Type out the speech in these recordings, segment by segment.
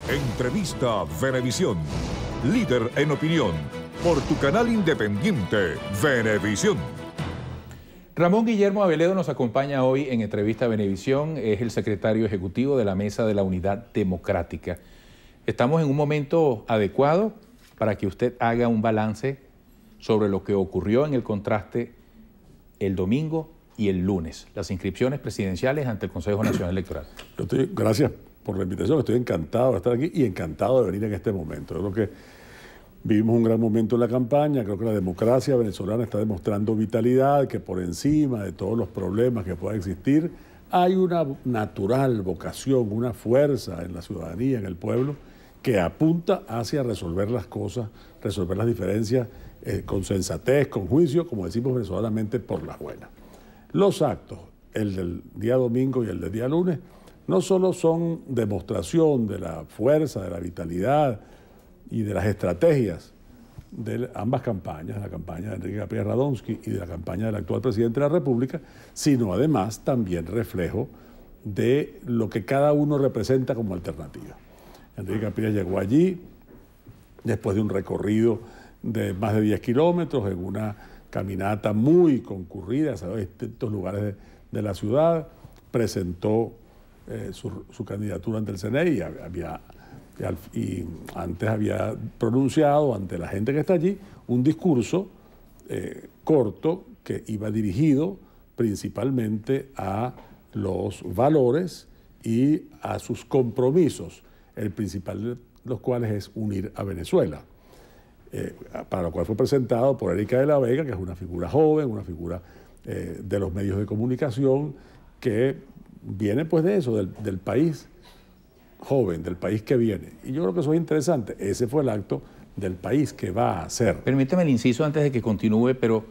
Entrevista Venevisión. Líder en opinión. Por tu canal independiente, Venevisión. Ramón Guillermo Aveledo nos acompaña hoy en Entrevista Venevisión. Es el secretario ejecutivo de la Mesa de la Unidad Democrática. Estamos en un momento adecuado para que usted haga un balance sobre lo que ocurrió en el contraste el domingo y el lunes, las inscripciones presidenciales ante el Consejo Nacional Electoral. Gracias por la invitación, estoy encantado de estar aquí y encantado de venir en este momento. Yo creo que vivimos un gran momento en la campaña, creo que la democracia venezolana está demostrando vitalidad, que por encima de todos los problemas que puedan existir, hay una natural vocación, una fuerza en la ciudadanía, en el pueblo, que apunta hacia resolver las cosas, resolver las diferencias con sensatez, con juicio, como decimos venezolanamente, por las buenas. Los actos, el del día domingo y el del día lunes, no solo son demostración de la fuerza, de la vitalidad y de las estrategias de ambas campañas, la campaña de Enrique Capriles Radonsky y de la campaña del actual presidente de la República, sino además también reflejo de lo que cada uno representa como alternativa. Enrique Capriles llegó allí después de un recorrido de más de 10 kilómetros en una caminata muy concurrida a distintos lugares de la ciudad, presentó su candidatura ante el CNE y antes había pronunciado ante la gente que está allí un discurso corto que iba dirigido principalmente a los valores y a sus compromisos, el principal de los cuales es unir a Venezuela. Para lo cual fue presentado por Erika de la Vega, que es una figura joven, una figura de los medios de comunicación, que viene pues de eso, del país joven, del país que viene. Y yo creo que eso es interesante. Ese fue el acto del país que va a ser. Permítame el inciso antes de que continúe, pero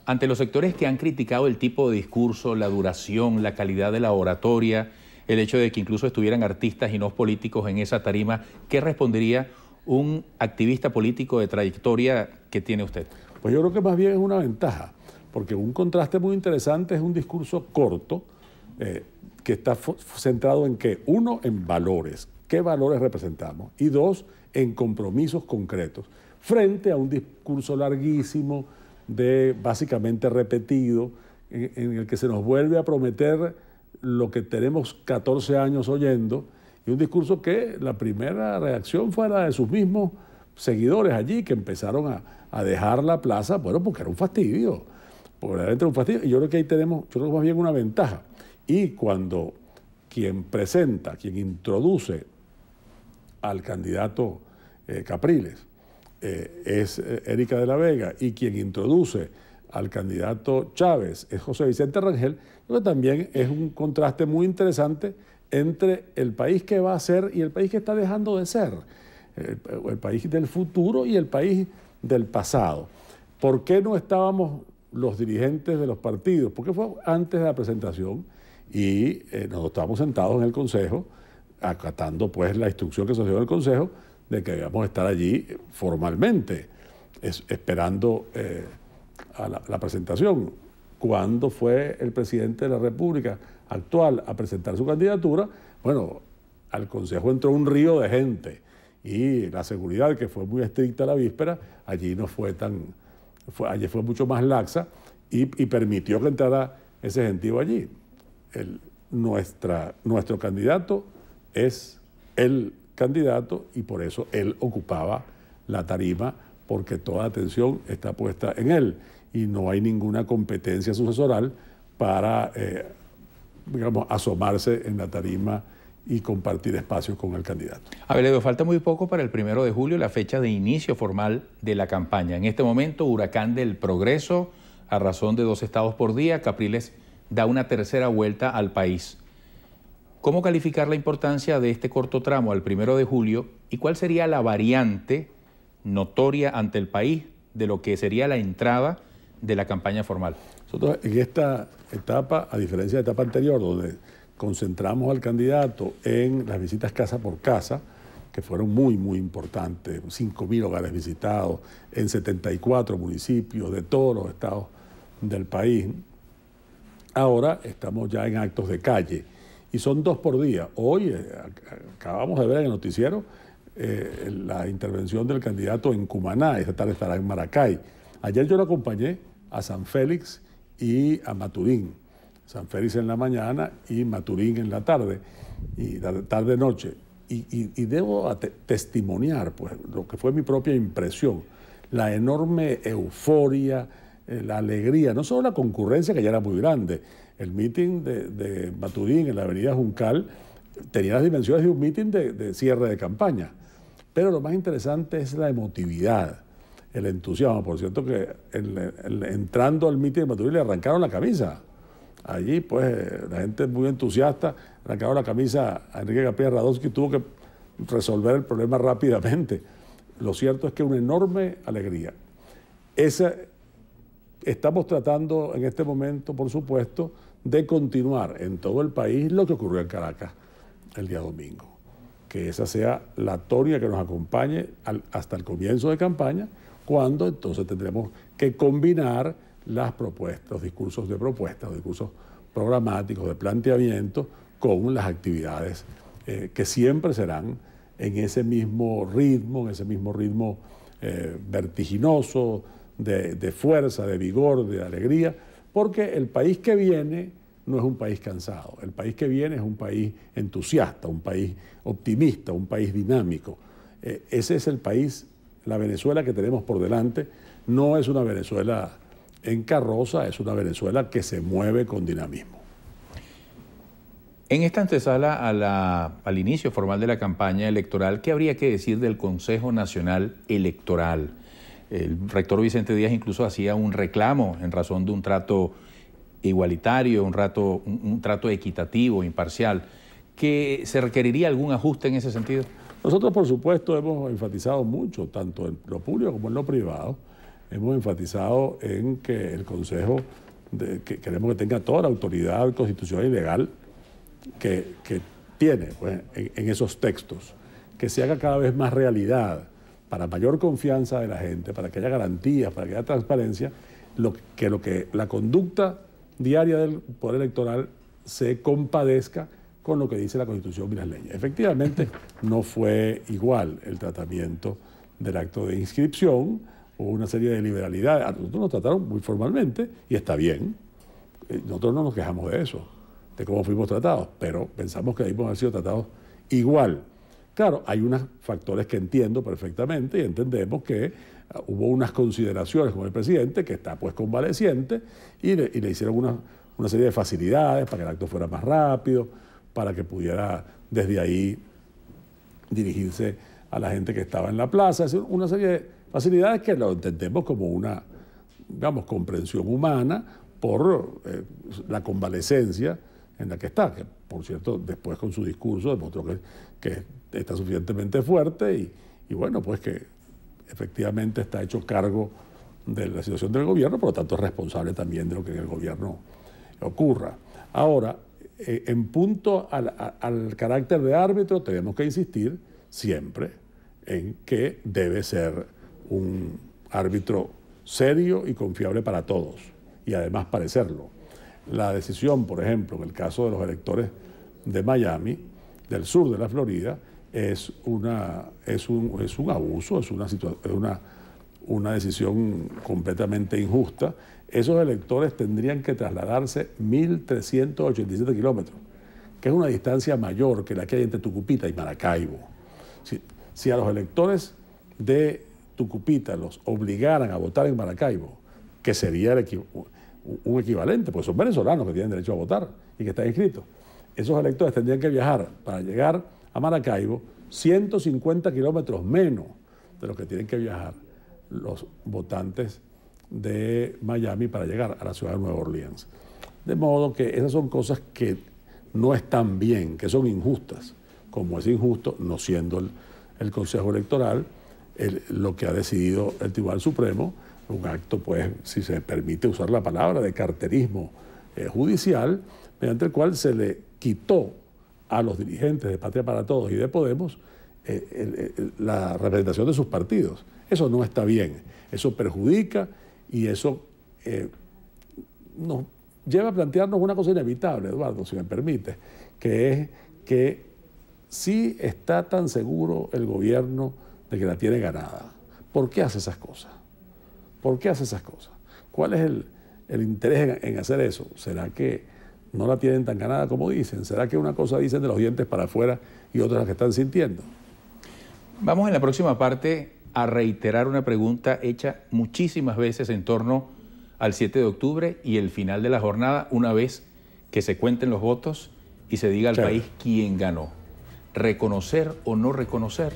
ante los sectores que han criticado el tipo de discurso, la duración, la calidad de la oratoria, el hecho de que incluso estuvieran artistas y no políticos en esa tarima, ¿qué respondería un activista político de trayectoria que tiene usted? Pues yo creo que más bien es una ventaja, porque un contraste muy interesante es un discurso corto que está centrado en que, uno, en valores, qué valores representamos, y dos, en compromisos concretos, frente a un discurso larguísimo, básicamente repetido, en el que se nos vuelve a prometer lo que tenemos 14 años oyendo, y un discurso que la primera reacción fue la de sus mismos seguidores allí, que empezaron a dejar la plaza, bueno, porque era un fastidio, y yo creo que ahí tenemos, yo creo que más bien una ventaja. Y cuando quien introduce al candidato Capriles es Erika de la Vega, y quien introduce al candidato Chávez es José Vicente Rangel, creo que también es un contraste muy interesante entre el país que va a ser y el país que está dejando de ser, el país del futuro y el país del pasado. ¿Por qué no estábamos los dirigentes de los partidos? Porque fue antes de la presentación y nosotros estábamos sentados en el Consejo, acatando pues la instrucción que se dio en el Consejo de que debíamos estar allí formalmente, esperando a la presentación. Cuando fue el presidente de la República actual a presentar su candidatura, bueno, al Consejo entró un río de gente y la seguridad, que fue muy estricta la víspera, allí no fue allí fue mucho más laxa y permitió que entrara ese gentío allí. Nuestro candidato es el candidato y por eso él ocupaba la tarima, porque toda atención está puesta en él y no hay ninguna competencia sucesoral para, digamos, asomarse en la tarima y compartir espacios con el candidato. Aveledo, falta muy poco para el 1 de julio, la fecha de inicio formal de la campaña. En este momento, huracán del progreso, a razón de 2 estados por día. Capriles da una tercera vuelta al país. ¿Cómo calificar la importancia de este corto tramo al 1 de julio y cuál sería la variante notoria ante el país de lo que sería la entrada de la campaña formal? Nosotros en esta etapa, a diferencia de la etapa anterior, donde concentramos al candidato en las visitas casa por casa, que fueron muy, muy importantes, 5.000 hogares visitados en 74 municipios de todos los estados del país. Ahora estamos ya en actos de calle y son 2 por día. Hoy acabamos de ver en el noticiero la intervención del candidato en Cumaná, esta tarde estará en Maracay. Ayer yo lo acompañé a San Félix y a Maturín. San Félix en la mañana y Maturín en la tarde, y la tarde-noche. Y debo testimoniar pues, lo que fue mi propia impresión, la enorme euforia, la alegría, no solo la concurrencia que ya era muy grande. El meeting de Maturín en la avenida Juncal tenía las dimensiones de un meeting de cierre de campaña. Pero lo más interesante es la emotividad, el entusiasmo. Por cierto que entrando al meeting de Maturín le arrancaron la camisa. Allí, pues, la gente muy entusiasta, arrancaron la camisa a Enrique Capriles Radonsky, tuvo que resolver el problema rápidamente. Lo cierto es que una enorme alegría. Estamos tratando en este momento, por supuesto, de continuar en todo el país lo que ocurrió en Caracas el día domingo. Que esa sea la tónica que nos acompañe hasta el comienzo de campaña, cuando entonces tendremos que combinar las propuestas, los discursos de propuestas, los discursos programáticos, de planteamiento, con las actividades que siempre serán en ese mismo ritmo, vertiginoso, de fuerza, de vigor, de alegría, porque el país que viene no es un país cansado, el país que viene es un país entusiasta, un país optimista, un país dinámico. Ese es el país, la Venezuela que tenemos por delante, no es una Venezuela en carroza, es una Venezuela que se mueve con dinamismo. En esta antesala al inicio formal de la campaña electoral, ¿qué habría que decir del Consejo Nacional Electoral? El rector Vicente Díaz incluso hacía un reclamo en razón de un trato igualitario, un trato equitativo, imparcial. ¿Que se requeriría algún ajuste en ese sentido? Nosotros, por supuesto, hemos enfatizado mucho, tanto en lo público como en lo privado, hemos enfatizado en que el Consejo, que queremos que tenga toda la autoridad constitucional y legal que tiene pues, en esos textos, que se haga cada vez más realidad, para mayor confianza de la gente, para que haya garantías, para que haya transparencia, que la conducta diaria del Poder Electoral se compadezca con lo que dice la Constitución y las leyes. Efectivamente, no fue igual el tratamiento del acto de inscripción, hubo una serie de liberalidades. A nosotros nos trataron muy formalmente y está bien. Nosotros no nos quejamos de eso, de cómo fuimos tratados, pero pensamos que debimos haber sido tratados igual. Claro, hay unos factores que entiendo perfectamente y entendemos que hubo unas consideraciones con el presidente, que está pues convaleciente, y le hicieron una serie de facilidades para que el acto fuera más rápido, para que pudiera desde ahí dirigirse a la gente que estaba en la plaza. Es una serie de facilidades que lo entendemos como una, digamos, comprensión humana por la convalecencia en la que está, que por cierto después con su discurso demostró que está suficientemente fuerte y bueno, pues que efectivamente está hecho cargo de la situación del gobierno, por lo tanto es responsable también de lo que en el gobierno ocurra. Ahora, en punto al carácter de árbitro, tenemos que insistir siempre en que debe ser un árbitro serio y confiable para todos, y además parecerlo. La decisión, por ejemplo, en el caso de los electores de Miami, del sur de la Florida, es un abuso, es una decisión completamente injusta. Esos electores tendrían que trasladarse 1.387 kilómetros, que es una distancia mayor que la que hay entre Tucupita y Maracaibo. Si a los electores de Tucupita los obligaran a votar en Maracaibo, que sería un equivalente, pues son venezolanos que tienen derecho a votar y que están inscritos, esos electores tendrían que viajar para llegar a Maracaibo 150 kilómetros menos de lo que tienen que viajar los votantes de Miami para llegar a la ciudad de Nueva Orleans. De modo que esas son cosas que no están bien, que son injustas, como es injusto, no siendo el Consejo Electoral lo que ha decidido el Tribunal Supremo, un acto, pues, si se permite usar la palabra, de carterismo judicial, mediante el cual se le quitó a los dirigentes de Patria para Todos y de Podemos la representación de sus partidos. Eso no está bien, eso perjudica y eso nos lleva a plantearnos una cosa inevitable, Eduardo, si me permite, que es que sí está tan seguro el gobierno de que la tiene ganada. ¿Por qué hace esas cosas? ¿Por qué hace esas cosas? ¿Cuál es el interés en hacer eso? ¿Será que no la tienen tan ganada como dicen? ¿Será que una cosa dicen de los dientes para afuera y otra la que están sintiendo? Vamos en la próxima parte a reiterar una pregunta hecha muchísimas veces en torno al 7 de octubre y el final de la jornada, una vez que se cuenten los votos y se diga al país quién ganó. ¿Reconocer o no reconocer?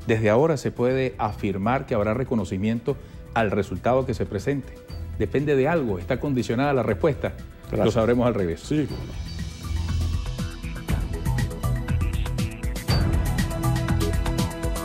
Desde ahora se puede afirmar que habrá reconocimiento al resultado que se presente. Depende de algo, está condicionada la respuesta. Lo sabremos al regreso. Sí, cómo no.